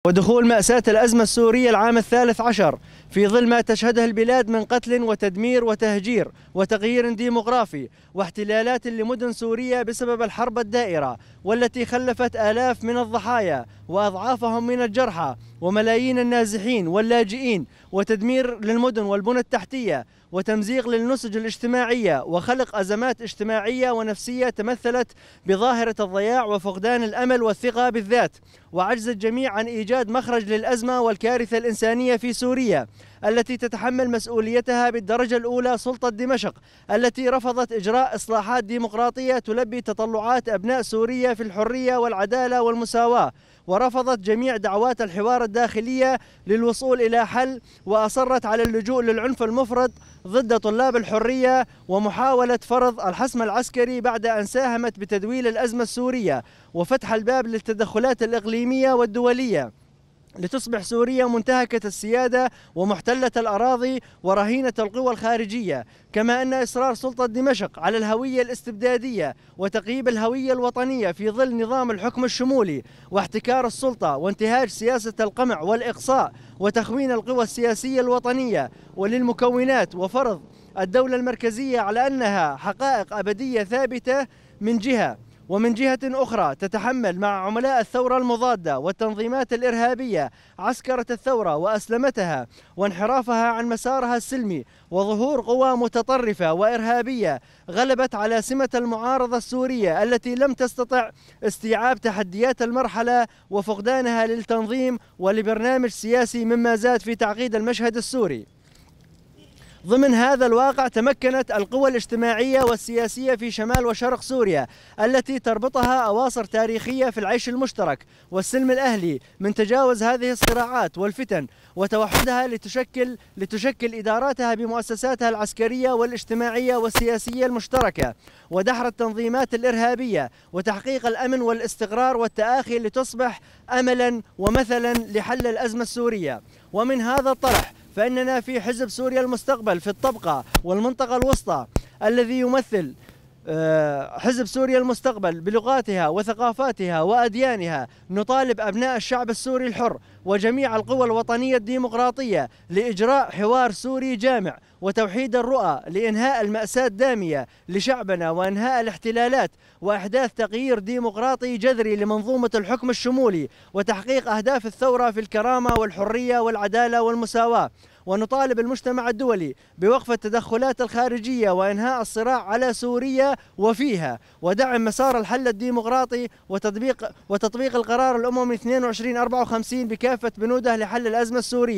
ودخول مأساة الأزمة السورية العام الثالث عشر في ظل ما تشهده البلاد من قتل وتدمير وتهجير وتغيير ديمغرافي واحتلالات لمدن سوريا بسبب الحرب الدائرة، والتي خلفت آلاف من الضحايا وأضعافهم من الجرحى وملايين النازحين واللاجئين، وتدمير للمدن والبنى التحتية وتمزيق للنسج الاجتماعية وخلق أزمات اجتماعية ونفسية تمثلت بظاهرة الضياع وفقدان الأمل والثقة بالذات، وعجز الجميع عن إيجاد مخرج للأزمة والكارثة الإنسانية في سوريا التي تتحمل مسؤوليتها بالدرجة الأولى سلطة دمشق، التي رفضت إجراء إصلاحات ديمقراطية تلبي تطلعات أبناء سوريا في الحرية والعدالة والمساواة، ورفضت جميع دعوات الحوار الداخلية للوصول إلى حل، وأصرت على اللجوء للعنف المفرط ضد طلاب الحرية ومحاولة فرض الحسم العسكري بعد أن ساهمت بتدويل الأزمة السورية وفتح الباب للتدخلات الإقليمية والدولية لتصبح سوريا منتهكة السيادة ومحتلة الأراضي ورهينة القوى الخارجية، كما أن إصرار سلطة دمشق على الهوية الاستبدادية وتقييد الهوية الوطنية في ظل نظام الحكم الشمولي واحتكار السلطة وانتهاج سياسة القمع والإقصاء وتخوين القوى السياسية الوطنية وللمكونات وفرض الدولة المركزية على أنها حقائق أبدية ثابتة من جهة، ومن جهة أخرى تتحمل مع عملاء الثورة المضادة والتنظيمات الإرهابية عسكرة الثورة وأسلمتها وانحرافها عن مسارها السلمي وظهور قوى متطرفة وإرهابية غلبت على سمة المعارضة السورية التي لم تستطع استيعاب تحديات المرحلة وفقدانها للتنظيم ولبرنامج سياسي، مما زاد في تعقيد المشهد السوري. ضمن هذا الواقع تمكنت القوى الاجتماعية والسياسية في شمال وشرق سوريا التي تربطها أواصر تاريخية في العيش المشترك والسلم الأهلي من تجاوز هذه الصراعات والفتن وتوحدها لتشكل إداراتها بمؤسساتها العسكرية والاجتماعية والسياسية المشتركة ودحر التنظيمات الإرهابية وتحقيق الأمن والاستقرار والتآخي لتصبح أملا ومثلا لحل الأزمة السورية. ومن هذا الطرح فإننا في حزب سوريا المستقبل في الطبقة والمنطقة الوسطى الذي يمثل حزب سوريا المستقبل بلغاتها وثقافاتها وأديانها نطالب أبناء الشعب السوري الحر وجميع القوى الوطنية الديمقراطية لإجراء حوار سوري جامع وتوحيد الرؤى لإنهاء المأساة الدامية لشعبنا وإنهاء الاحتلالات وإحداث تغيير ديمقراطي جذري لمنظومة الحكم الشمولي وتحقيق أهداف الثورة في الكرامة والحرية والعدالة والمساواة. ونطالب المجتمع الدولي بوقف التدخلات الخارجية وإنهاء الصراع على سوريا وفيها ودعم مسار الحل الديمقراطي وتطبيق القرار الأممي 2254 بكافة بنوده لحل الأزمة السورية.